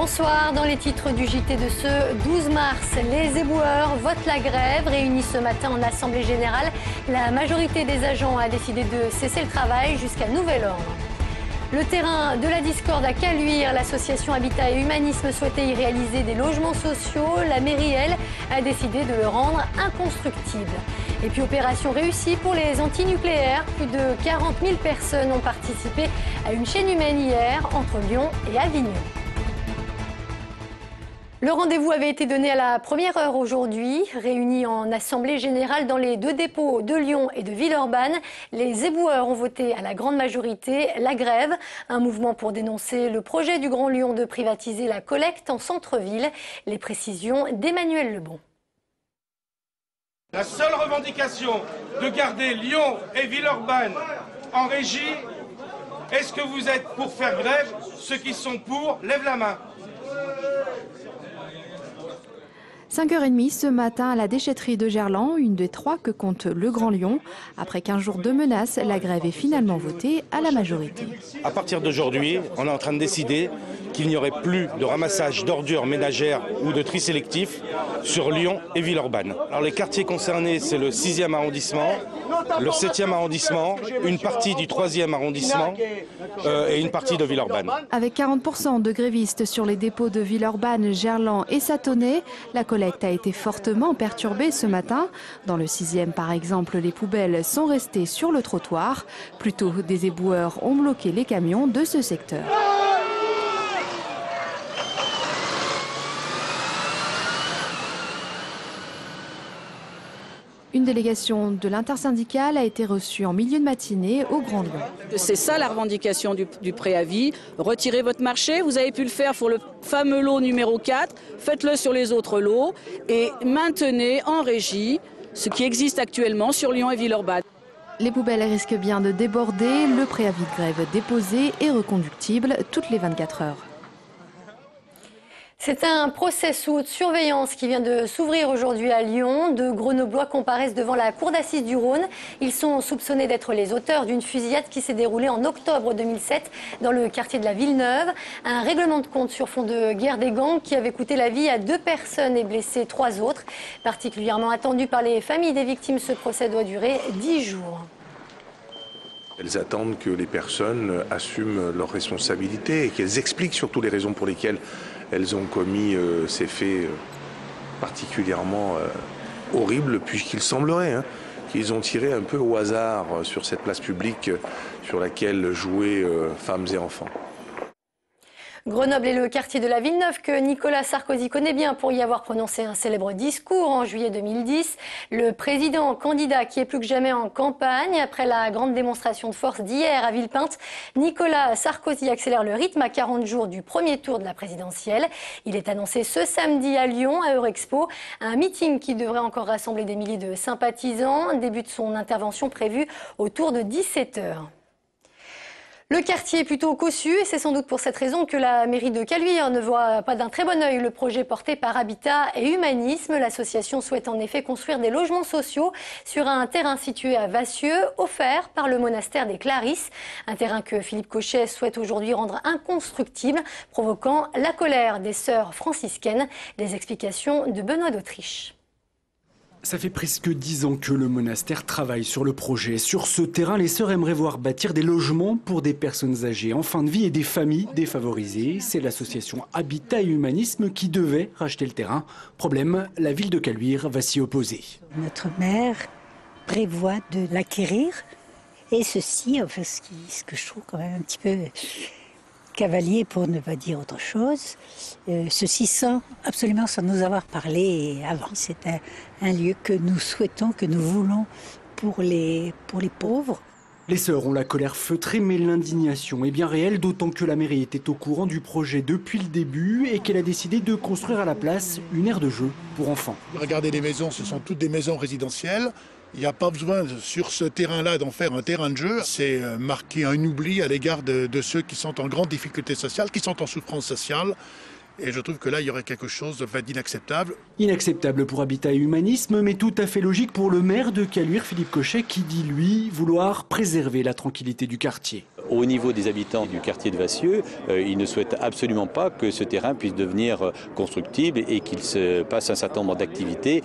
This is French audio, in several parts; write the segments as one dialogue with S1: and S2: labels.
S1: Bonsoir. Dans les titres du JT de ce 12 mars, les éboueurs votent la grève. Réunis ce matin en Assemblée Générale, la majorité des agents a décidé de cesser le travail jusqu'à nouvel ordre. Le terrain de la discorde à Caluire, l'association Habitat et Humanisme souhaitait y réaliser des logements sociaux. La mairie, elle, a décidé de le rendre inconstructible. Et puis opération réussie pour les antinucléaires. Plus de 40 000 personnes ont participé à une chaîne humaine hier entre Lyon et Avignon. Le rendez-vous avait été donné à la première heure aujourd'hui. Réunis en Assemblée Générale dans les deux dépôts de Lyon et de Villeurbanne, les éboueurs ont voté à la grande majorité la grève. Un mouvement pour dénoncer le projet du Grand Lyon de privatiser la collecte en centre-ville. Les précisions d'Emmanuel Lebon.
S2: La seule revendication de garder Lyon et Villeurbanne en régie, est-ce que vous êtes pour faire grève? Ceux qui sont pour, lèvent la main.
S3: 5h30 ce matin à la déchetterie de Gerland, une des 3 que compte le Grand Lyon. Après 15 jours de menaces, la grève est finalement votée à la majorité.
S4: À partir d'aujourd'hui, on est en train de décider qu'il n'y aurait plus de ramassage d'ordures ménagères ou de tri sélectif sur Lyon et Villeurbanne. Alors les quartiers concernés, c'est le 6e arrondissement, le 7e arrondissement, une partie du 3e arrondissement et une partie de Villeurbanne.
S3: Avec 40% de grévistes sur les dépôts de Villeurbanne, Gerland et Sathonay, la collecte a été fortement perturbée ce matin. Dans le 6e, par exemple, les poubelles sont restées sur le trottoir. Plus tôt, des éboueurs ont bloqué les camions de ce secteur. Une délégation de l'intersyndicale a été reçue en milieu de matinée au Grand Lyon.
S5: C'est ça la revendication du préavis. Retirez votre marché, vous avez pu le faire pour le fameux lot numéro 4, faites-le sur les autres lots et maintenez en régie ce qui existe actuellement sur Lyon et Villeurbanne.
S3: Les poubelles risquent bien de déborder, le préavis de grève déposé est reconductible toutes les 24 heures.
S1: C'est un procès sous haute surveillance qui vient de s'ouvrir aujourd'hui à Lyon. Deux Grenoblois comparaissent devant la cour d'assises du Rhône. Ils sont soupçonnés d'être les auteurs d'une fusillade qui s'est déroulée en octobre 2007 dans le quartier de la Villeneuve. Un règlement de compte sur fond de guerre des gangs qui avait coûté la vie à 2 personnes et blessé 3 autres. Particulièrement attendu par les familles des victimes, ce procès doit durer 10 jours.
S6: Elles attendent que les personnes assument leurs responsabilités et qu'elles expliquent surtout les raisons pour lesquelles elles ont commis ces faits particulièrement horribles, puisqu'il semblerait qu'ils ont tiré un peu au hasard sur cette place publique sur laquelle jouaient femmes et enfants.
S1: Grenoble est le quartier de la Villeneuve que Nicolas Sarkozy connaît bien pour y avoir prononcé un célèbre discours en juillet 2010. Le président candidat qui est plus que jamais en campagne. Après la grande démonstration de force d'hier à Villepinte, Nicolas Sarkozy accélère le rythme à 40 jours du premier tour de la présidentielle. Il est annoncé ce samedi à Lyon, à Eurexpo, un meeting qui devrait encore rassembler des milliers de sympathisants. Début de son intervention prévue autour de 17h. Le quartier est plutôt cossu et c'est sans doute pour cette raison que la mairie de Caluire ne voit pas d'un très bon œil le projet porté par Habitat et Humanisme. L'association souhaite en effet construire des logements sociaux sur un terrain situé à Vassieux, offert par le monastère des Clarisses. Un terrain que Philippe Cochet souhaite aujourd'hui rendre inconstructible, provoquant la colère des sœurs franciscaines. Les explications de Benoît d'Autriche.
S7: Ça fait presque 10 ans que le monastère travaille sur le projet. Sur ce terrain, les sœurs aimeraient voir bâtir des logements pour des personnes âgées en fin de vie et des familles défavorisées. C'est l'association Habitat et Humanisme qui devait racheter le terrain. Problème, la ville de Caluire va s'y opposer.
S8: Notre maire prévoit de l'acquérir et ceci, enfin, ce que je trouve quand même un petit peu cavalier pour ne pas dire autre chose, ceci absolument sans nous avoir parlé avant. C'est un lieu que nous souhaitons, que nous voulons pour les pauvres.
S7: Les sœurs ont la colère feutrée, mais l'indignation est bien réelle, d'autant que la mairie était au courant du projet depuis le début et qu'elle a décidé de construire à la place une aire de jeu pour enfants.
S9: Regardez les maisons, ce sont toutes des maisons résidentielles. Il n'y a pas besoin sur ce terrain-là d'en faire un terrain de jeu. C'est marquer un oubli à l'égard de ceux qui sont en grande difficulté sociale, qui sont en souffrance sociale Et je trouve que là, il y aurait quelque chose d'inacceptable.
S7: Inacceptable pour Habitat et Humanisme, mais tout à fait logique pour le maire de Caluire, Philippe Cochet, qui dit, lui, vouloir préserver la tranquillité du quartier.
S10: Au niveau des habitants du quartier de Vassieux, ils ne souhaitent absolument pas que ce terrain puisse devenir constructible et qu'il se passe un certain nombre d'activités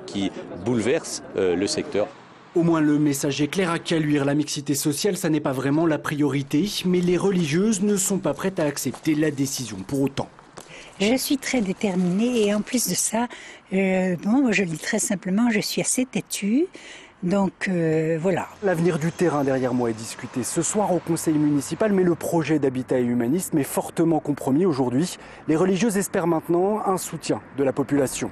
S10: qui bouleversent le secteur.
S7: Au moins le message est clair à Caluire, la mixité sociale, ça n'est pas vraiment la priorité, mais les religieuses ne sont pas prêtes à accepter la décision pour autant.
S8: Je suis très déterminée et en plus de ça, je le dis très simplement, je suis assez têtue. Donc voilà.
S7: L'avenir du terrain derrière moi est discuté ce soir au conseil municipal, mais le projet d'Habitat et Humanisme est fortement compromis aujourd'hui. Les religieuses espèrent maintenant un soutien de la population.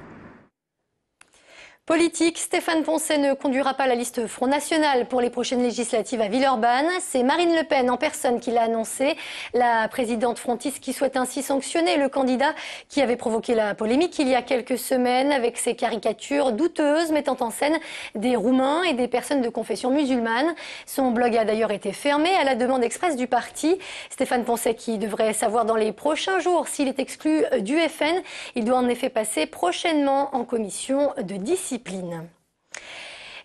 S1: Politique, Stéphane Poncet ne conduira pas la liste Front National pour les prochaines législatives à Villeurbanne. C'est Marine Le Pen en personne qui l'a annoncé. La présidente frontiste qui souhaite ainsi sanctionner le candidat qui avait provoqué la polémique il y a quelques semaines avec ses caricatures douteuses mettant en scène des Roumains et des personnes de confession musulmane. Son blog a d'ailleurs été fermé à la demande expresse du parti. Stéphane Poncet qui devrait savoir dans les prochains jours s'il est exclu du FN. Il doit en effet passer prochainement en commission de discipline.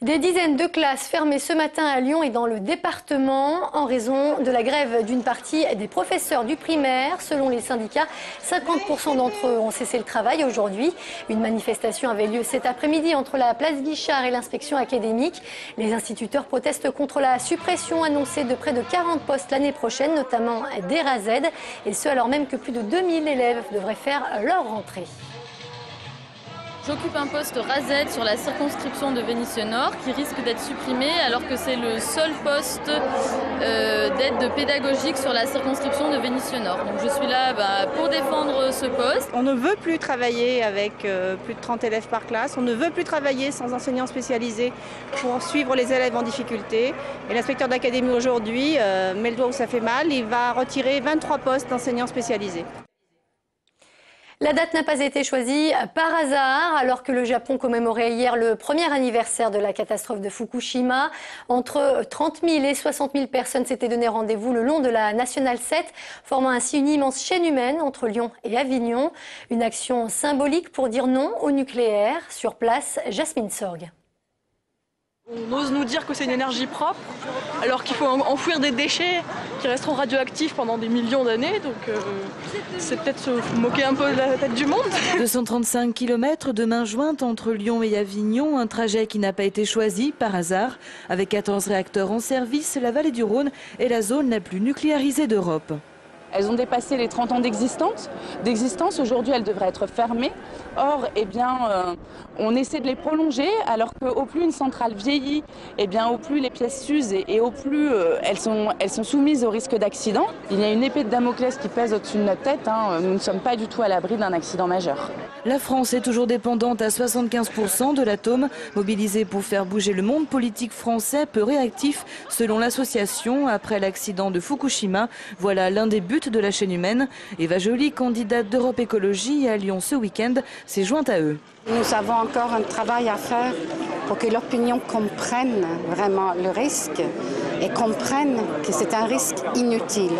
S1: Des dizaines de classes fermées ce matin à Lyon et dans le département en raison de la grève d'une partie des professeurs du primaire. Selon les syndicats, 50% d'entre eux ont cessé le travail aujourd'hui. Une manifestation avait lieu cet après-midi entre la place Guichard et l'inspection académique. Les instituteurs protestent contre la suppression annoncée de près de 40 postes l'année prochaine, notamment des RASED, et ce alors même que plus de 2000 élèves devraient faire leur rentrée.
S11: J'occupe un poste RASED sur la circonscription de Vénissieux-Nord qui risque d'être supprimé alors que c'est le seul poste d'aide pédagogique sur la circonscription de Vénissieux-Nord. Donc je suis là pour défendre ce poste.
S12: On ne veut plus travailler avec plus de 30 élèves par classe. On ne veut plus travailler sans enseignants spécialisés pour suivre les élèves en difficulté. Et l'inspecteur d'académie aujourd'hui met le doigt où ça fait mal. Il va retirer 23 postes d'enseignants spécialisés.
S1: La date n'a pas été choisie par hasard, alors que le Japon commémorait hier le premier anniversaire de la catastrophe de Fukushima. Entre 30 000 et 60 000 personnes s'étaient donné rendez-vous le long de la Nationale 7, formant ainsi une immense chaîne humaine entre Lyon et Avignon. Une action symbolique pour dire non au nucléaire. Sur place, Jasmine Sorg.
S13: On ose nous dire que c'est une énergie propre, alors qu'il faut enfouir des déchets qui resteront radioactifs pendant des millions d'années. Donc c'est peut-être se moquer un peu de la tête du monde.
S14: 235 km de main jointe entre Lyon et Avignon, un trajet qui n'a pas été choisi par hasard. Avec 14 réacteurs en service, la vallée du Rhône est la zone la plus nucléarisée d'Europe.
S15: Elles ont dépassé les 30 ans d'existence. Aujourd'hui, elles devraient être fermées. Or, on essaie de les prolonger, alors qu'au plus une centrale vieillit, au plus les pièces s'usent et au plus elles sont soumises au risque d'accident. Il y a une épée de Damoclès qui pèse au-dessus de notre tête. Nous ne sommes pas du tout à l'abri d'un accident majeur.
S14: La France est toujours dépendante à 75% de l'atome. Mobilisée pour faire bouger le monde politique français, peu réactif, selon l'association, après l'accident de Fukushima. Voilà l'un des buts de la chaîne humaine. Eva Joly, candidate d'Europe Écologie à Lyon ce week-end, s'est jointe à eux.
S16: Nous avons encore un travail à faire pour que l'opinion comprenne vraiment le risque et comprenne que c'est un risque inutile,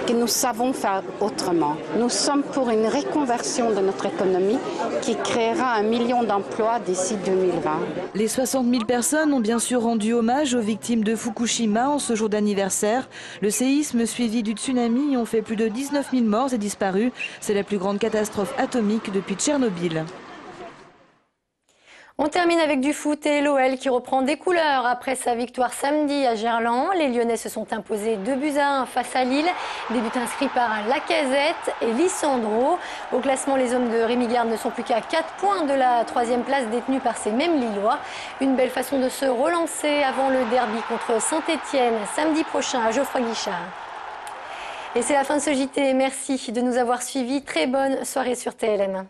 S16: que nous savons faire autrement. Nous sommes pour une reconversion de notre économie qui créera 1 million d'emplois d'ici 2020.
S14: Les 60 000 personnes ont bien sûr rendu hommage aux victimes de Fukushima en ce jour d'anniversaire. Le séisme suivi du tsunami ont fait plus de 19 000 morts et disparus. C'est la plus grande catastrophe atomique depuis Tchernobyl.
S1: On termine avec du foot et l'OL qui reprend des couleurs après sa victoire samedi à Gerland. Les Lyonnais se sont imposés 2-1 face à Lille. Des buts inscrits par Lacazette et Lisandro. Au classement, les hommes de Rémi Garde ne sont plus qu'à 4 points de la 3e place détenue par ces mêmes Lillois. Une belle façon de se relancer avant le derby contre Saint-Etienne samedi prochain à Geoffroy Guichard. Et c'est la fin de ce JT. Merci de nous avoir suivis. Très bonne soirée sur TLM.